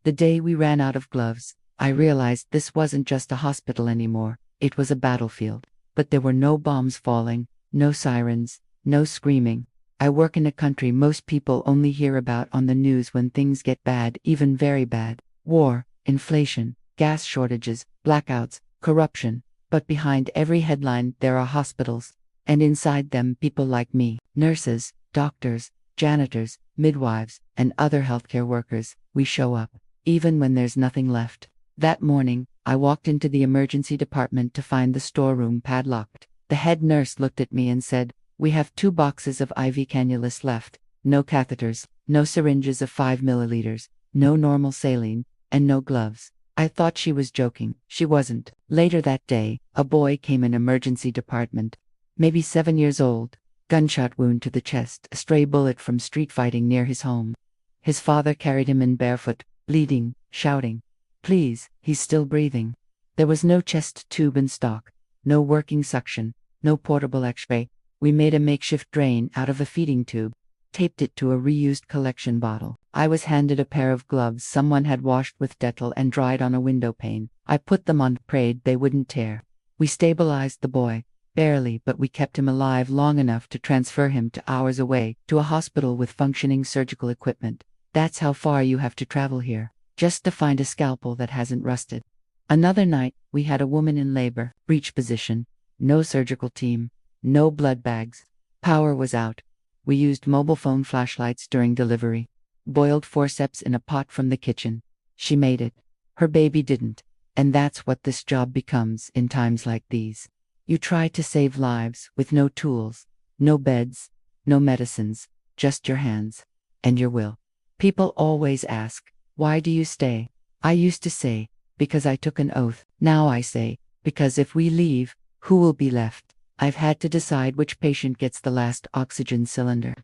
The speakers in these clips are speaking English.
The day we ran out of gloves, I realized this wasn't just a hospital anymore, it was a battlefield. But there were no bombs falling, no sirens, no screaming. I work in a country most people only hear about on the news when things get bad, even very bad. War, inflation, gas shortages, blackouts, corruption. But behind every headline there are hospitals. And inside them people like me, nurses, doctors, janitors, midwives, and other healthcare workers. We show up, even when there's nothing left. That morning, I walked into the emergency department to find the storeroom padlocked. The head nurse looked at me and said, "We have 2 boxes of IV cannulas left, no catheters, no syringes of 5 milliliters, no normal saline, and no gloves." I thought she was joking. She wasn't. Later that day, a boy came in emergency department. Maybe 7 years old. Gunshot wound to the chest, a stray bullet from street fighting near his home. His father carried him in barefoot, bleeding, shouting, "Please, he's still breathing." There was no chest tube in stock, no working suction, no portable x-ray. We made a makeshift drain out of a feeding tube, taped it to a reused collection bottle. I was handed a pair of gloves someone had washed with Dettol and dried on a window pane. I put them on, prayed they wouldn't tear. We stabilized the boy. Barely, but we kept him alive long enough to transfer him to hours away, to a hospital with functioning surgical equipment. That's how far you have to travel here, just to find a scalpel that hasn't rusted. Another night, we had a woman in labor, breech position, no surgical team, no blood bags. Power was out. We used mobile phone flashlights during delivery, boiled forceps in a pot from the kitchen. She made it. Her baby didn't. And that's what this job becomes in times like these. You try to save lives with no tools, no beds, no medicines, just your hands and your will. People always ask, "Why do you stay?" I used to say, "Because I took an oath." Now I say, "Because if we leave, who will be left?" I've had to decide which patient gets the last oxygen cylinder.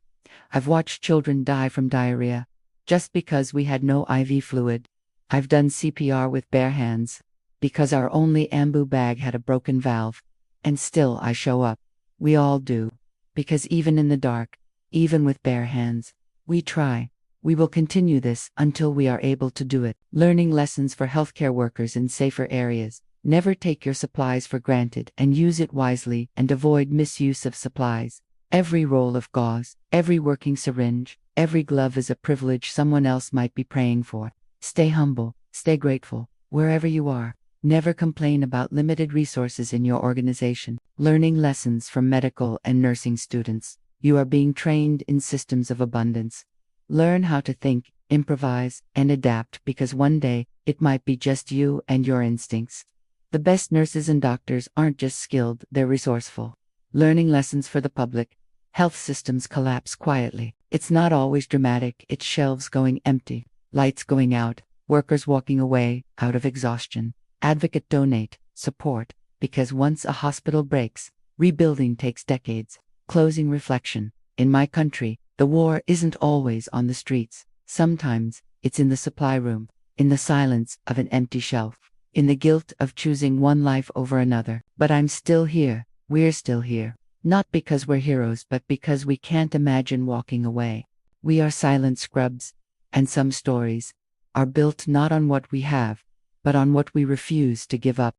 I've watched children die from diarrhea, just because we had no IV fluid. I've done CPR with bare hands, because our only ambu bag had a broken valve. And still I show up. We all do. Because even in the dark, even with bare hands, we try. We will continue this until we are able to do it. Learning lessons for healthcare workers in safer areas. Never take your supplies for granted and use it wisely, and avoid misuse of supplies. Every roll of gauze, every working syringe, every glove is a privilege someone else might be praying for. Stay humble, stay grateful, wherever you are. Never complain about limited resources in your organization. Learning lessons from medical and nursing students. You are being trained in systems of abundance. Learn how to think, improvise, and adapt, because one day, it might be just you and your instincts. The best nurses and doctors aren't just skilled, they're resourceful. Learning lessons for the public. Health systems collapse quietly. It's not always dramatic, it's shelves going empty, lights going out, workers walking away, out of exhaustion. Advocate, donate, support, because once a hospital breaks, rebuilding takes decades. Closing reflection. In my country, the war isn't always on the streets. Sometimes, it's in the supply room, in the silence of an empty shelf, in the guilt of choosing one life over another. But I'm still here, we're still here. Not because we're heroes, but because we can't imagine walking away. We are silent scrubs, and some stories are built not on what we have, but on what we refuse to give up.